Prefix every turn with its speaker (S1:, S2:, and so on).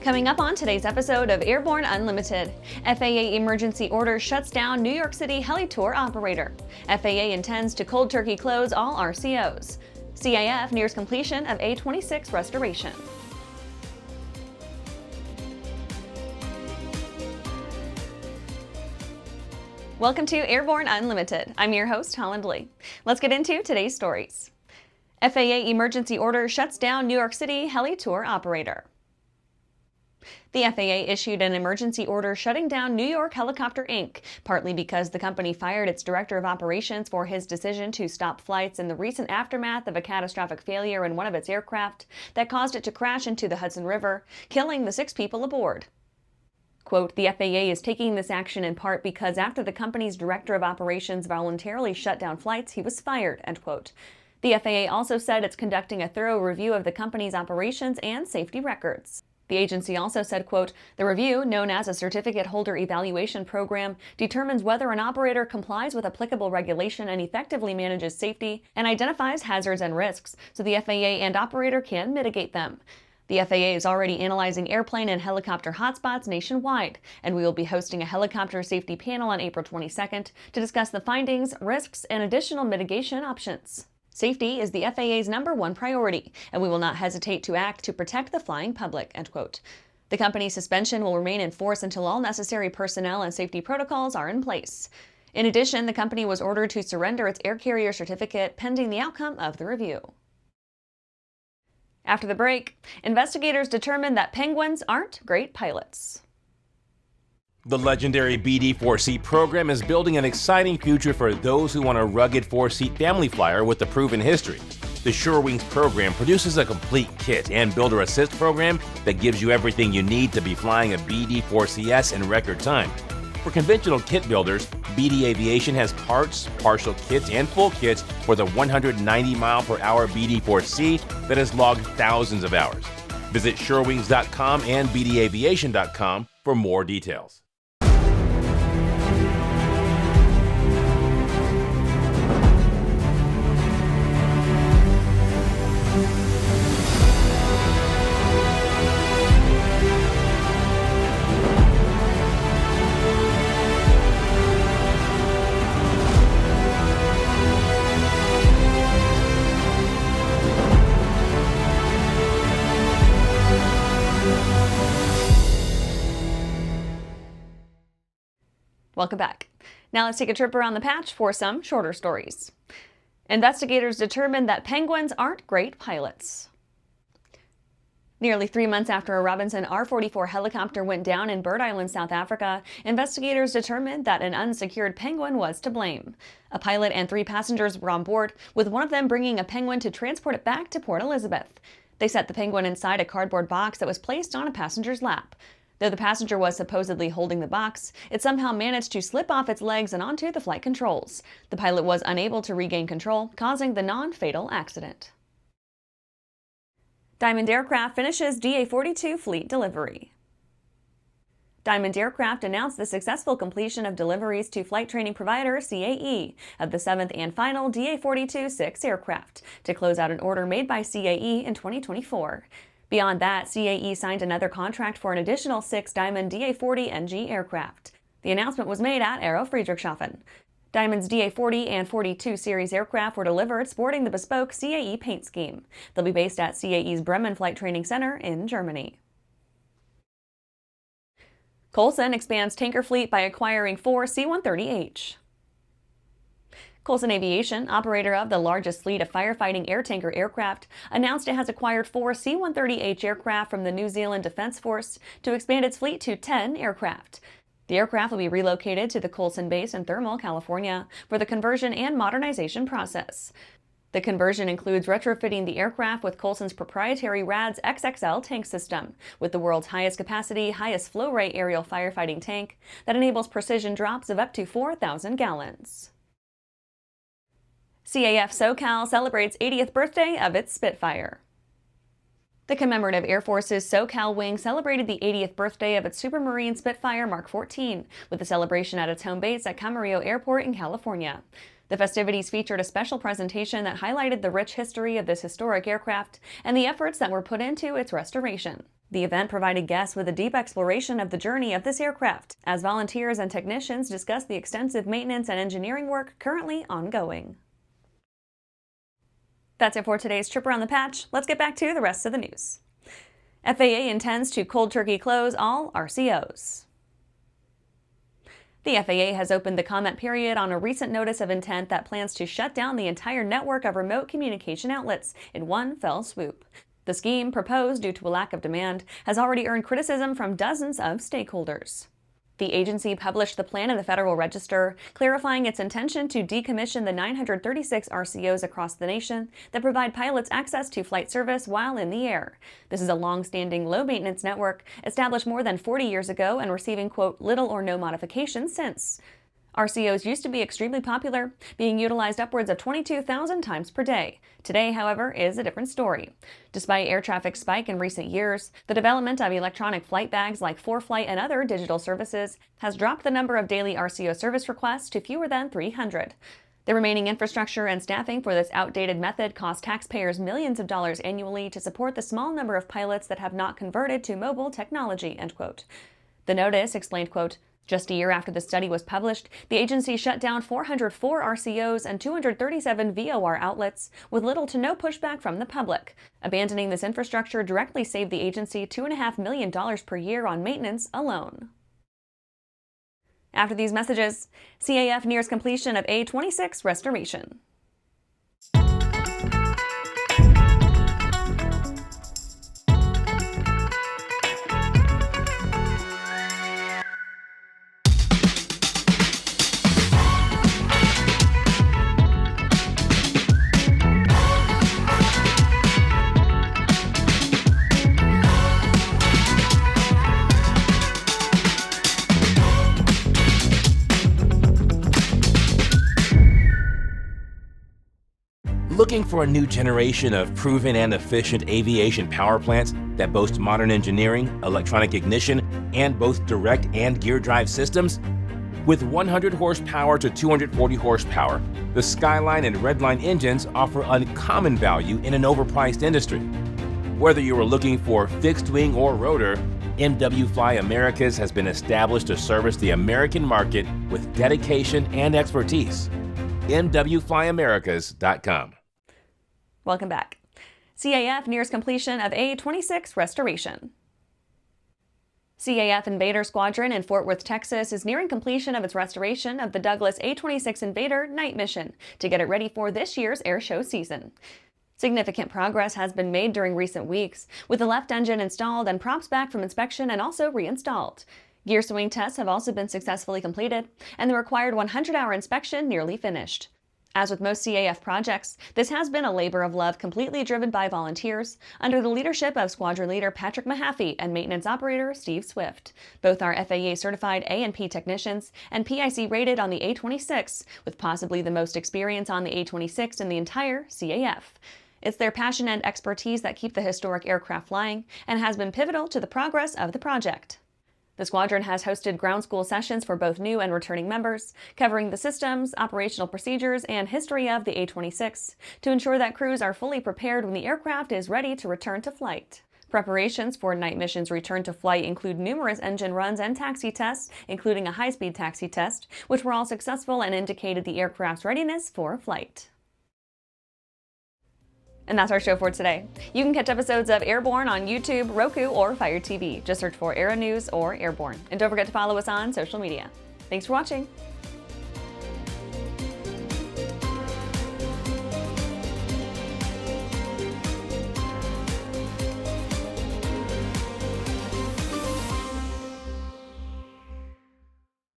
S1: Coming up on today's episode of Airborne-Unlimited, FAA emergency order shuts down New York City Heli-Tour operator. FAA intends to cold turkey close all RCOs. CAF nears completion of A-26 restoration. Welcome to Airborne Unlimited. I'm your host, Holland Lee. Let's get into today's stories. FAA emergency order shuts down New York City Heli-Tour operator. The FAA issued an emergency order shutting down New York Helicopter Inc., partly because the company fired its director of operations for his decision to stop flights in the recent aftermath of a catastrophic failure in one of its aircraft that caused it to crash into the Hudson River, killing the 6 people aboard. Quote, the FAA is taking this action in part because after the company's director of operations voluntarily shut down flights, he was fired, end quote. The FAA also said it's conducting a thorough review of the company's operations and safety records. The agency also said, quote, the review, known as a Certificate Holder Evaluation Program, determines whether an operator complies with applicable regulation and effectively manages safety and identifies hazards and risks so the FAA and operator can mitigate them. The FAA is already analyzing airplane and helicopter hotspots nationwide, and we will be hosting a helicopter safety panel on April 22nd to discuss the findings, risks, and additional mitigation options. Safety is the FAA's #1 priority, and we will not hesitate to act to protect the flying public, end quote. The company's suspension will remain in force until all necessary personnel and safety protocols are in place. In addition, the company was ordered to surrender its air carrier certificate pending the outcome of the review. After the break, investigators determined that penguins aren't great pilots.
S2: The legendary BD-4C program is building an exciting future for those who want a rugged 4-seat family flyer with a proven history. The SureWings program produces a complete kit and builder assist program that gives you everything you need to be flying a BD-4CS in record time. For conventional kit builders, BD Aviation has parts, partial kits, and full kits for the 190-mile-per-hour BD-4C that has logged thousands of hours. Visit SureWings.com and BDAviation.com for more details.
S1: Welcome back. Now let's take a trip around the patch for some shorter stories. Investigators determined that penguins aren't great pilots. Nearly 3 months after a Robinson R-44 helicopter went down in Bird Island, South Africa, investigators determined that an unsecured penguin was to blame. A pilot and 3 passengers were on board, with one of them bringing a penguin to transport it back to Port Elizabeth. They set the penguin inside a cardboard box that was placed on a passenger's lap. Though the passenger was supposedly holding the box, it somehow managed to slip off its legs and onto the flight controls. The pilot was unable to regain control, causing the non-fatal accident. Diamond Aircraft finishes DA-42 fleet delivery. Diamond Aircraft announced the successful completion of deliveries to flight training provider CAE of the 7th and final DA-42-6 aircraft to close out an order made by CAE in 2024. Beyond that, CAE signed another contract for an additional 6 Diamond DA-40NG aircraft. The announcement was made at Aero Friedrichshafen. Diamond's DA-40 and 42 series aircraft were delivered sporting the bespoke CAE paint scheme. They'll be based at CAE's Bremen Flight Training Center in Germany. Coulson expands tanker fleet by acquiring 4 C-130H. Coulson Aviation, operator of the largest fleet of firefighting air tanker aircraft, announced it has acquired 4 C-130H aircraft from the New Zealand Defence Force to expand its fleet to 10 aircraft. The aircraft will be relocated to the Coulson base in Thermal, California, for the conversion and modernization process. The conversion includes retrofitting the aircraft with Coulson's proprietary RADS XXL tank system, with the world's highest capacity, highest flow rate aerial firefighting tank that enables precision drops of up to 4,000 gallons. CAF SoCal celebrates 80th birthday of its Spitfire. The commemorative Air Force's SoCal wing celebrated the 80th birthday of its Supermarine Spitfire Mark 14, with a celebration at its home base at Camarillo Airport in California. The festivities featured a special presentation that highlighted the rich history of this historic aircraft and the efforts that were put into its restoration. The event provided guests with a deep exploration of the journey of this aircraft, as volunteers and technicians discussed the extensive maintenance and engineering work currently ongoing. That's it for today's trip around the patch. Let's get back to the rest of the news. FAA intends to cold turkey close all RCOs. The FAA has opened the comment period on a recent notice of intent that plans to shut down the entire network of remote communication outlets in one fell swoop. The scheme, proposed due to a lack of demand, has already earned criticism from dozens of stakeholders. The agency published the plan in the Federal Register, clarifying its intention to decommission the 936 RCOs across the nation that provide pilots access to flight service while in the air. This is a long-standing, low-maintenance network established more than 40 years ago and receiving, quote, little or no modifications since. RCOs used to be extremely popular, being utilized upwards of 22,000 times per day. Today, however, is a different story. Despite air traffic spike in recent years, the development of electronic flight bags like ForeFlight and other digital services has dropped the number of daily RCO service requests to fewer than 300. The remaining infrastructure and staffing for this outdated method cost taxpayers millions of dollars annually to support the small number of pilots that have not converted to mobile technology, end quote. The notice explained, quote, just a year after the study was published, the agency shut down 404 RCOs and 237 VOR outlets with little to no pushback from the public. Abandoning this infrastructure directly saved the agency $2.5 million per year on maintenance alone. After these messages, CAF nears completion of A-26 restoration.
S2: Looking for a new generation of proven and efficient aviation power plants that boast modern engineering, electronic ignition, and both direct and gear drive systems? With 100 horsepower to 240 horsepower, the Skyline and Redline engines offer uncommon value in an overpriced industry. Whether you are looking for fixed wing or rotor, MW Fly Americas has been established to service the American market with dedication and expertise. MWFlyAmericas.com.
S1: Welcome back. CAF nears completion of A-26 restoration. CAF Invader Squadron in Fort Worth, Texas is nearing completion of its restoration of the Douglas A-26 Invader night mission to get it ready for this year's air show season. Significant progress has been made during recent weeks, with the left engine installed and props back from inspection and also reinstalled. Gear swing tests have also been successfully completed, and the required 100-hour inspection nearly finished. As with most CAF projects, this has been a labor of love completely driven by volunteers under the leadership of Squadron Leader Patrick Mahaffey and Maintenance Operator Steve Swift. Both are FAA-certified A&P technicians and PIC rated on the A-26, with possibly the most experience on the A-26 in the entire CAF. It's their passion and expertise that keep the historic aircraft flying and has been pivotal to the progress of the project. The squadron has hosted ground school sessions for both new and returning members, covering the systems, operational procedures, and history of the A-26 to ensure that crews are fully prepared when the aircraft is ready to return to flight. Preparations for night missions return to flight include numerous engine runs and taxi tests, including a high-speed taxi test, which were all successful and indicated the aircraft's readiness for flight. And that's our show for today. You can catch episodes of Airborne on YouTube, Roku, or Fire TV. Just search for Aero-News or Airborne. And don't forget to follow us on social media. Thanks for watching.